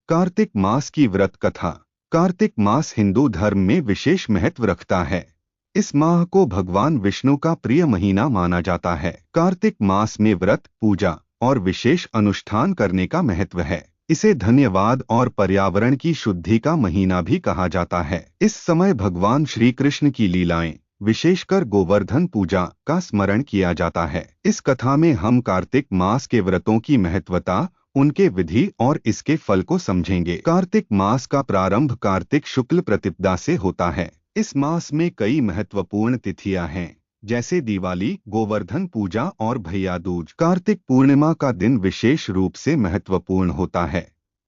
कार्तिक मास की व्रत कथा। कार्तिक मास हिंदू धर्म में विशेष महत्व रखता है। इस माह को भगवान विष्णु का प्रिय महीना माना जाता है। कार्तिक मास में व्रत, पूजा और विशेष अनुष्ठान करने का महत्व है। इसे धन्यवाद और पर्यावरण की शुद्धि का महीना भी कहा जाता है। इस समय भगवान श्री कृष्ण की लीलाएं, विशेषकर गोवर्धन पूजा का स्मरण किया जाता है। इस कथा में हम कार्तिक मास के व्रतों की महत्वता, उनके विधि और इसके फल को समझेंगे। कार्तिक मास का प्रारंभ कार्तिक शुक्ल प्रतिपदा से होता है। इस मास में कई महत्वपूर्ण तिथियां हैं, जैसे दिवाली, गोवर्धन पूजा और भैया दूज। कार्तिक पूर्णिमा का दिन विशेष रूप से महत्वपूर्ण होता है।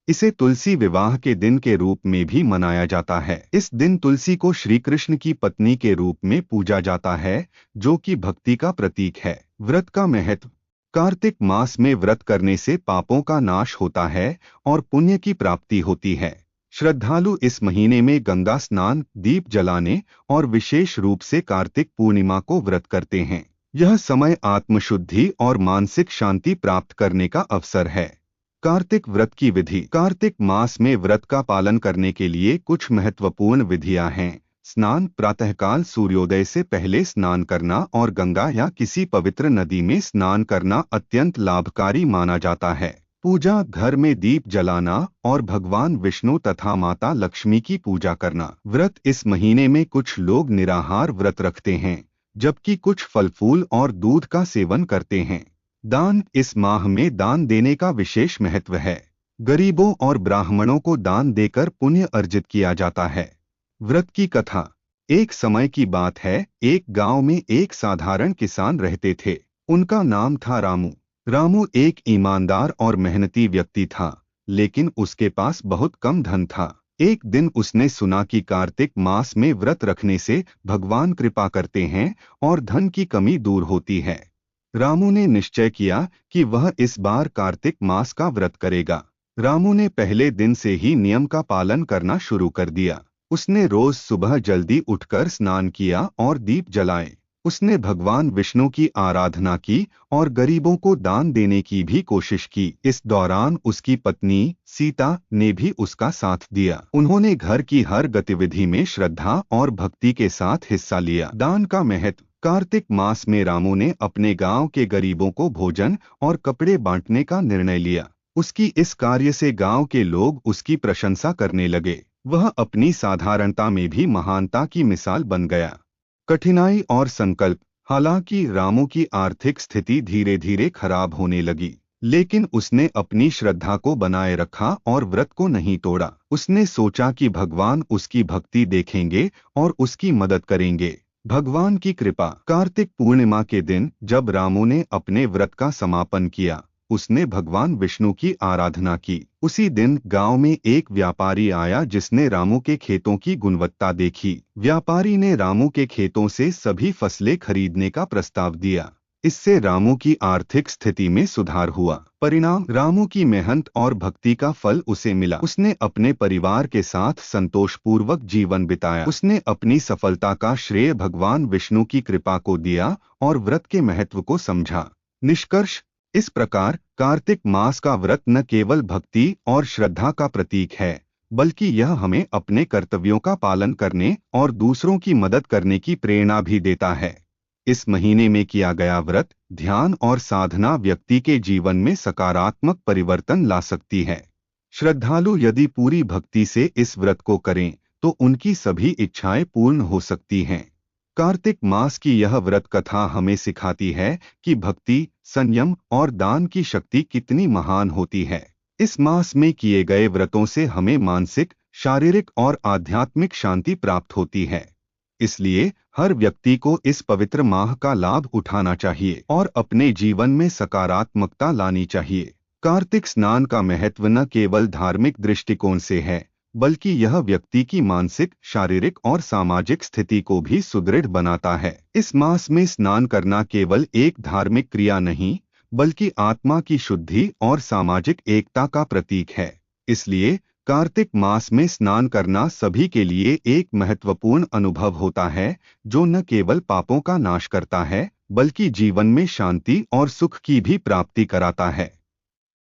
इसे तुलसी विवाह के दिन के रूप में भी मनाया जाता है। इस दिन तुलसी को श्री कृष्ण की पत्नी के रूप में पूजा जाता है, जो कि भक्ति का प्रतीक है। व्रत का महत्व। कार्तिक मास में व्रत करने से पापों का नाश होता है और पुण्य की प्राप्ति होती है। श्रद्धालु इस महीने में गंगा स्नान, दीप जलाने और विशेष रूप से कार्तिक पूर्णिमा को व्रत करते हैं। यह समय आत्मशुद्धि और मानसिक शांति प्राप्त करने का अवसर है। कार्तिक व्रत की विधि। कार्तिक मास में व्रत का पालन करने के लिए कुछ महत्वपूर्ण विधियां हैं। स्नान। प्रातःकाल सूर्योदय से पहले स्नान करना और गंगा या किसी पवित्र नदी में स्नान करना अत्यंत लाभकारी माना जाता है। पूजा। घर में दीप जलाना और भगवान विष्णु तथा माता लक्ष्मी की पूजा करना। व्रत। इस महीने में कुछ लोग निराहार व्रत रखते हैं, जबकि कुछ फल फूल और दूध का सेवन करते हैं। दान। इस माह में दान देने का विशेष महत्व है। गरीबों और ब्राह्मणों को दान देकर पुण्य अर्जित किया जाता है। व्रत की कथा। एक समय की बात है, एक गांव में एक साधारण किसान रहते थे। उनका नाम था रामू। रामू एक ईमानदार और मेहनती व्यक्ति था, लेकिन उसके पास बहुत कम धन था। एक दिन उसने सुना कि कार्तिक मास में व्रत रखने से भगवान कृपा करते हैं और धन की कमी दूर होती है। रामू ने निश्चय किया कि वह इस बार कार्तिक मास का व्रत करेगा। रामू ने पहले दिन से ही नियम का पालन करना शुरू कर दिया। उसने रोज सुबह जल्दी उठकर स्नान किया और दीप जलाए। उसने भगवान विष्णु की आराधना की और गरीबों को दान देने की भी कोशिश की। इस दौरान उसकी पत्नी सीता ने भी उसका साथ दिया। उन्होंने घर की हर गतिविधि में श्रद्धा और भक्ति के साथ हिस्सा लिया। दान का महत्व। कार्तिक मास में रामू ने अपने गांव के गरीबों को भोजन और कपड़े बांटने का निर्णय लिया। उसकी इस कार्य से गांव के लोग उसकी प्रशंसा करने लगे। वह अपनी साधारणता में भी महानता की मिसाल बन गया। कठिनाई और संकल्प। हालांकि रामू की आर्थिक स्थिति धीरे धीरे खराब होने लगी, लेकिन उसने अपनी श्रद्धा को बनाए रखा और व्रत को नहीं तोड़ा। उसने सोचा कि भगवान उसकी भक्ति देखेंगे और उसकी मदद करेंगे। भगवान की कृपा। कार्तिक पूर्णिमा के दिन जब रामू ने अपने व्रत का समापन किया, उसने भगवान विष्णु की आराधना की। उसी दिन गांव में एक व्यापारी आया जिसने रामू के खेतों की गुणवत्ता देखी। व्यापारी ने रामू के खेतों से सभी फसलें खरीदने का प्रस्ताव दिया। इससे रामू की आर्थिक स्थिति में सुधार हुआ। परिणाम। रामू की मेहनत और भक्ति का फल उसे मिला। उसने अपने परिवार के साथ संतोषपूर्वक जीवन बिताया। उसने अपनी सफलता का श्रेय भगवान विष्णु की कृपा को दिया और व्रत के महत्व को समझा। निष्कर्ष। इस प्रकार कार्तिक मास का व्रत न केवल भक्ति और श्रद्धा का प्रतीक है, बल्कि यह हमें अपने कर्तव्यों का पालन करने और दूसरों की मदद करने की प्रेरणा भी देता है। इस महीने में किया गया व्रत, ध्यान और साधना व्यक्ति के जीवन में सकारात्मक परिवर्तन ला सकती है। श्रद्धालु यदि पूरी भक्ति से इस व्रत को करें तो उनकी सभी इच्छाएं पूर्ण हो सकती हैं। कार्तिक मास की यह व्रत कथा हमें सिखाती है कि भक्ति, संयम और दान की शक्ति कितनी महान होती है। इस मास में किए गए व्रतों से हमें मानसिक, शारीरिक और आध्यात्मिक शांति प्राप्त होती है। इसलिए हर व्यक्ति को इस पवित्र माह का लाभ उठाना चाहिए और अपने जीवन में सकारात्मकता लानी चाहिए। कार्तिक स्नान का महत्व न केवल धार्मिक दृष्टिकोण से है, बल्कि यह व्यक्ति की मानसिक, शारीरिक और सामाजिक स्थिति को भी सुदृढ़ बनाता है। इस मास में स्नान करना केवल एक धार्मिक क्रिया नहीं, बल्कि आत्मा की शुद्धि और सामाजिक एकता का प्रतीक है। इसलिए कार्तिक मास में स्नान करना सभी के लिए एक महत्वपूर्ण अनुभव होता है, जो न केवल पापों का नाश करता है, बल्कि जीवन में शांति और सुख की भी प्राप्ति कराता है।